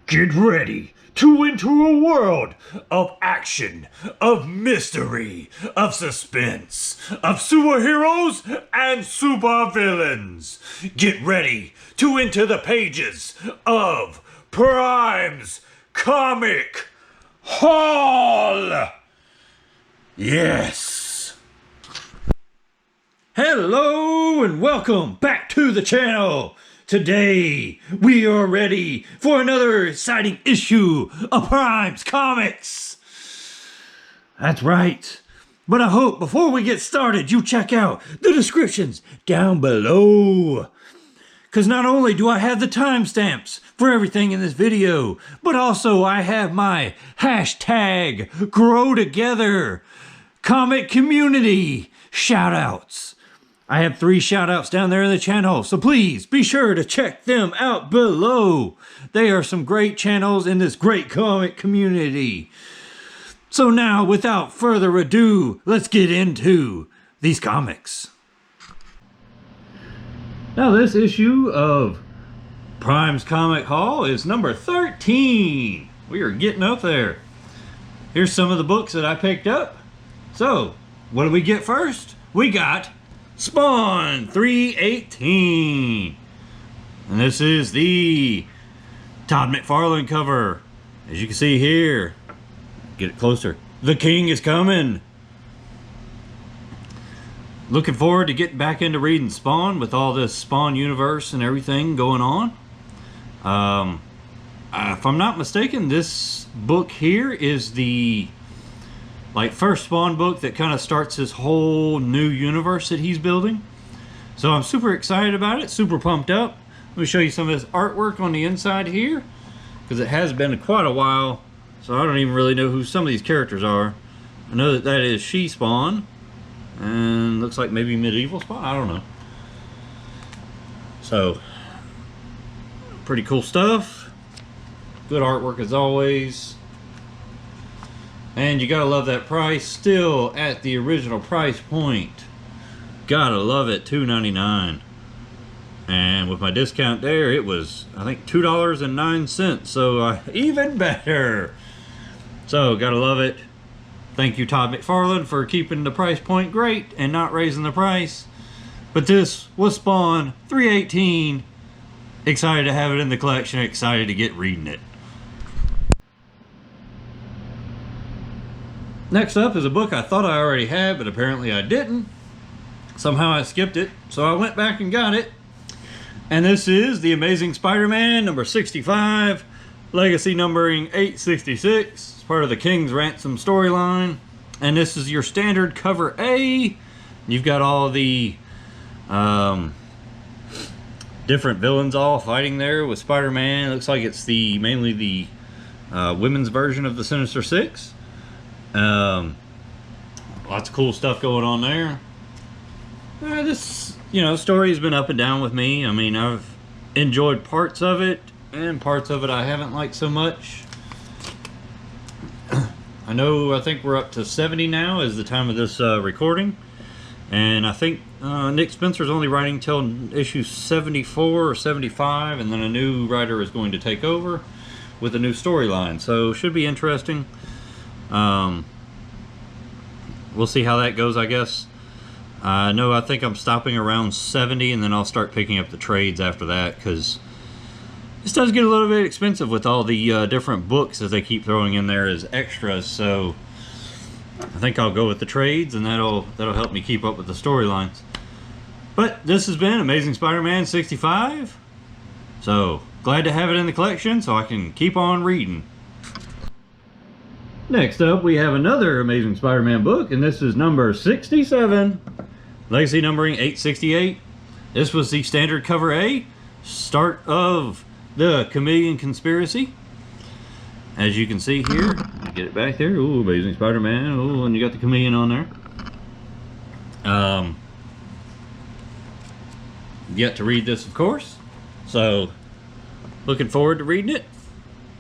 Get ready to enter a world of action, of mystery, of suspense, of superheroes and supervillains. Get ready to enter the pages of Prime's Comic Hall. Yes. Hello and welcome back to the channel. Today, we are ready for another exciting issue of Prime's Comics. That's right. But I hope before we get started, you check out the descriptions down below. Because not only do I have the timestamps for everything in this video, but also I have my hashtag Grow Together Comic Community shoutouts. I have 3 shoutouts down there in the channel, so please be sure to check them out below. They are some great channels in this great comic community. So now, without further ado, let's get into these comics. Now this issue of Prime's Comic Hall is number 13. We are getting up there. Here's some of the books that I picked up. So, what do we get first? We got Spawn 318. And this is the Todd McFarlane cover. As you can see here, get it closer. The King is coming. Looking forward to getting back into reading Spawn with all this Spawn universe and everything going on. If I'm not mistaken, this book here is the first Spawn book that kind of starts this whole new universe that he's building. So I'm super excited about it, super pumped up. Let me show you some of his artwork on the inside here, because it has been quite a while, so I don't even really know who some of these characters are. I know that that is She Spawn, and looks like maybe Medieval Spawn, I don't know. So, pretty cool stuff. Good artwork as always. And you gotta love that price, still at the original price point. Gotta love it, $2.99. And with my discount there, it was, I think, $2.09, so even better. So, gotta love it. Thank you, Todd McFarlane, for keeping the price point great and not raising the price. But this was Spawn 318. Excited to have it in the collection, excited to get reading it. Next up is a book I thought I already had, but apparently I didn't. Somehow I skipped it, so I went back and got it. And this is The Amazing Spider-Man, number 65, legacy numbering 866. It's part of the King's Ransom storyline. And this is your standard cover A. You've got all the different villains all fighting there with Spider-Man. It looks like it's mainly the women's version of the Sinister Six. Lots of cool stuff going on there. This, story has been up and down with me. I mean, I've enjoyed parts of it, and parts of it I haven't liked so much. I think we're up to 70 now is the time of this recording. And I think Nick Spencer's only writing till issue 74 or 75, and then a new writer is going to take over with a new storyline. So, should be interesting. We'll see how that goes, I guess. I think I'm stopping around 70, and then I'll start picking up the trades after that, because this does get a little bit expensive with all the different books that they keep throwing in there as extras. So I think I'll go with the trades, and that'll help me keep up with the storylines. But this has been Amazing Spider-Man 65. So glad to have it in the collection so I can keep on reading. Next up, we have another Amazing Spider-Man book, and this is number 67, legacy numbering 868. This was the standard cover A, start of the Chameleon Conspiracy. As you can see here, get it back there. Ooh, Amazing Spider-Man. Ooh, and you got the Chameleon on there. Yet to read this, of course. So, looking forward to reading it.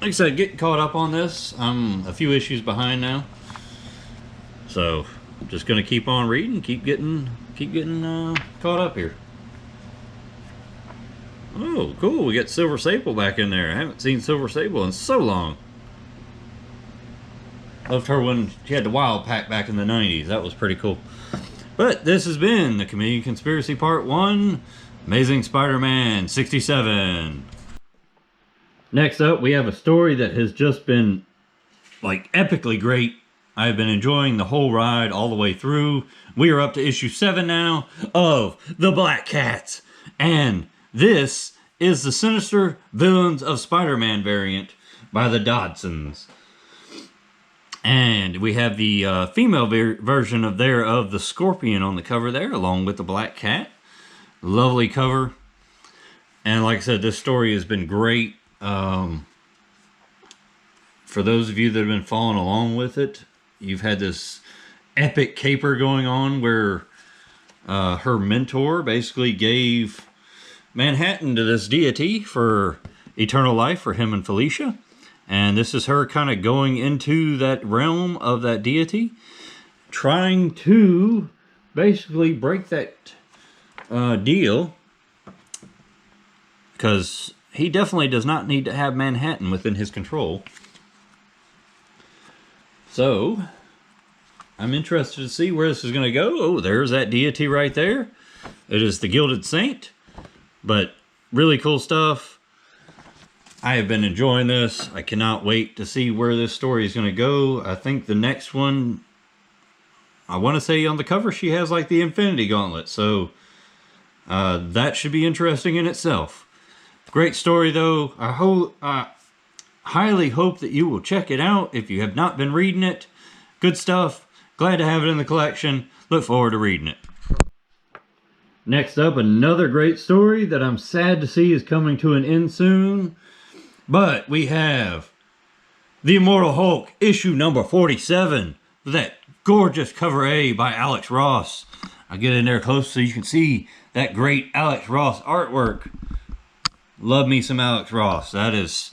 Like I said, getting caught up on this. I'm a few issues behind now, so I'm just gonna keep on reading, keep getting caught up here. Oh, cool. We got Silver Sable back in there. I haven't seen Silver Sable in so long. Loved her when she had the Wild Pack back in the 90s. That was pretty cool. But this has been the Comedian Conspiracy Part 1, Amazing Spider-Man 67. Next up, we have a story that has just been, like, epically great. I've been enjoying the whole ride all the way through. We are up to issue 7 now of The Black Cat. And this is the Sinister Villains of Spider-Man variant by the Dodsons. And we have the female version of the Scorpion on the cover there, along with the Black Cat. Lovely cover. And like I said, this story has been great. For those of you that have been following along with it, you've had this epic caper going on where her mentor basically gave Manhattan to this deity for eternal life for him and Felicia. And this is her kind of going into that realm of that deity, trying to basically break that deal, because he definitely does not need to have Manhattan within his control. So I'm interested to see where this is going to go. Oh, there's that deity right there. It is the Gilded Saint, but really cool stuff. I have been enjoying this. I cannot wait to see where this story is going to go. I think the next one, I want to say on the cover she has like the Infinity Gauntlet, so that should be interesting in itself. Great story though. I highly hope that you will check it out if you have not been reading it. Good stuff. Glad to have it in the collection. Look forward to reading it. Next up, another great story that I'm sad to see is coming to an end soon. But we have The Immortal Hulk, issue number 47. That gorgeous cover A by Alex Ross. I'll get in there close so you can see that great Alex Ross artwork. Love me some Alex Ross. That is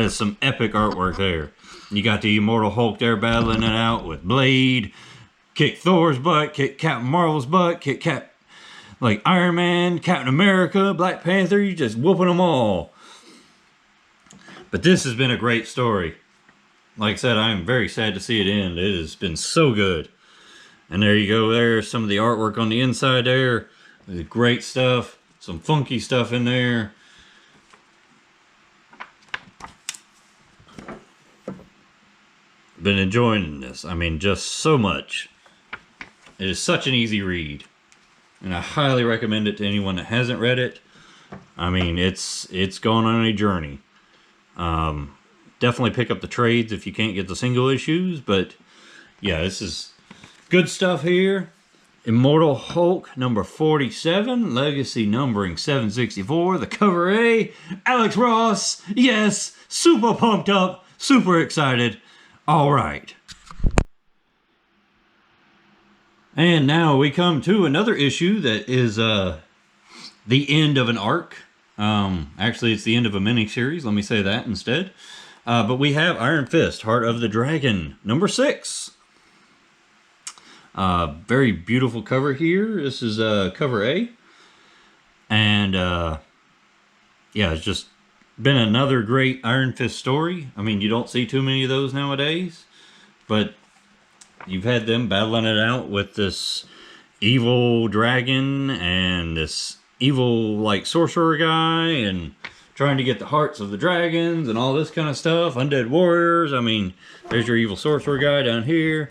some epic artwork there. You got the Immortal Hulk there battling it out with Blade. Kick Thor's butt, kick Captain Marvel's butt, kick like Iron Man, Captain America, Black Panther. You just whooping them all. But this has been a great story. Like I said, I am very sad to see it end. It has been so good. And there you go. There's some of the artwork on the inside there. Great stuff. Some funky stuff in there. Been enjoying this. I mean, just so much. It is such an easy read. And I highly recommend it to anyone that hasn't read it. I mean, it's gone on a journey. Definitely pick up the trades if you can't get the single issues, but yeah, this is good stuff here. Immortal Hulk number 47, legacy numbering 764, the cover A, Alex Ross. Yes, super pumped up, super excited. All right. And now we come to another issue that is the end of an arc. Actually, it's the end of a mini-series. Let me say that instead. But we have Iron Fist, Heart of the Dragon, number 6. Very beautiful cover here. This is cover A. And, yeah, it's just been another great Iron Fist story. I mean, you don't see too many of those nowadays. But you've had them battling it out with this evil dragon and this evil like sorcerer guy and trying to get the hearts of the dragons and all this kind of stuff. Undead warriors. I mean, there's your evil sorcerer guy down here.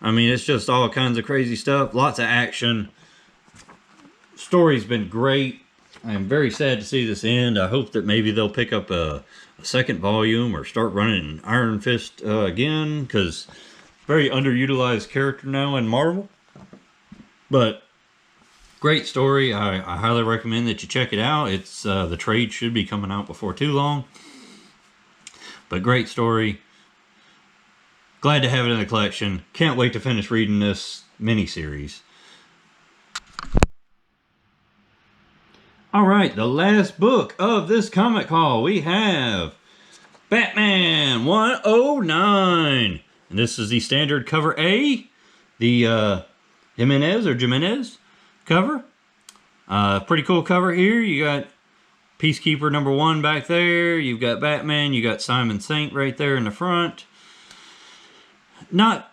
I mean, it's just all kinds of crazy stuff. Lots of action. Story's been great. I'm very sad to see this end. I hope that maybe they'll pick up a second volume or start running Iron Fist again, because very underutilized character now in Marvel. But great story. I highly recommend that you check it out. It's the trade should be coming out before too long. But great story. Glad to have it in the collection. Can't wait to finish reading this mini-series. Alright, the last book of this comic haul. We have Batman 109. And this is the standard cover A. The Jimenez cover. Pretty cool cover here. You got Peacekeeper #1 back there. You've got Batman. You got Simon Saint right there in the front. Not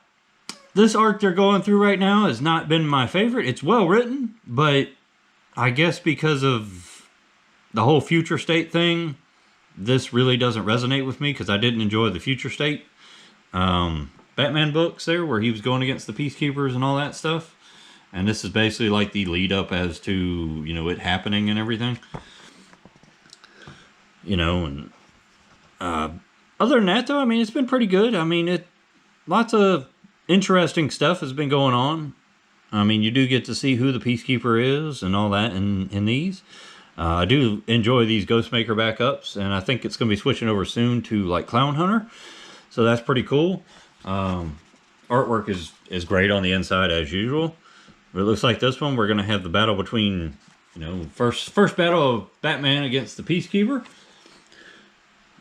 this arc they're going through right now has not been my favorite. It's well written, but I guess because of the whole future state thing, this really doesn't resonate with me because I didn't enjoy the future state Batman books there where he was going against the Peacekeepers and all that stuff. And this is basically like the lead up as to, you know, it happening and everything. You know, and other than that, though, I mean, it's been pretty good. I mean, lots of interesting stuff has been going on. I mean, you do get to see who the Peacekeeper is and all that in these. I do enjoy these Ghostmaker backups, and I think it's going to be switching over soon to, like, Clown Hunter. So that's pretty cool. Artwork is great on the inside, as usual. But it looks like this one, we're going to have the battle between, you know, first battle of Batman against the Peacekeeper.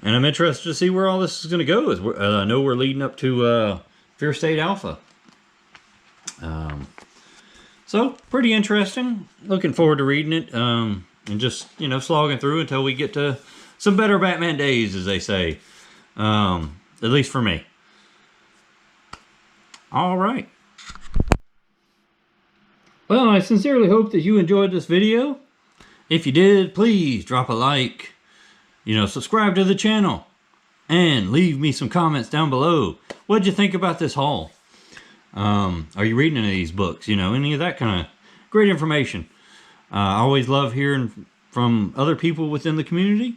And I'm interested to see where all this is going to go. I know we're leading up to Fear State Alpha. So, pretty interesting. Looking forward to reading it. And just, you know, slogging through until we get to some better Batman days, as they say. At least for me. All right. Well, I sincerely hope that you enjoyed this video. If you did, please drop a like. You know, subscribe to the channel. And leave me some comments down below. What'd you think about this haul? Are you reading any of these books? You know, any of that kind of great information. I always love hearing from other people within the community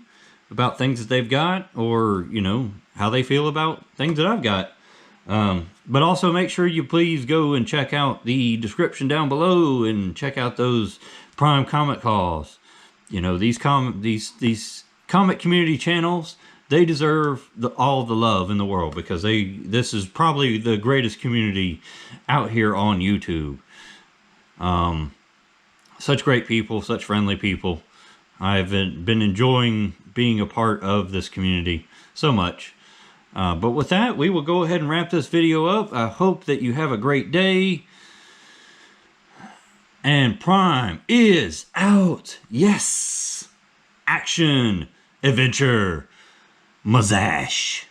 about things that they've got, or, you know, how they feel about things that I've got. But also make sure you please go and check out the description down below and check out those Prime Comic Calls. You know, these comic community channels, they deserve all the love in the world, because this is probably the greatest community out here on YouTube. Such great people, such friendly people. I've been enjoying being a part of this community so much. But with that, we will go ahead and wrap this video up. I hope that you have a great day. And Prime is out. Yes. Action. Adventure. Mazash.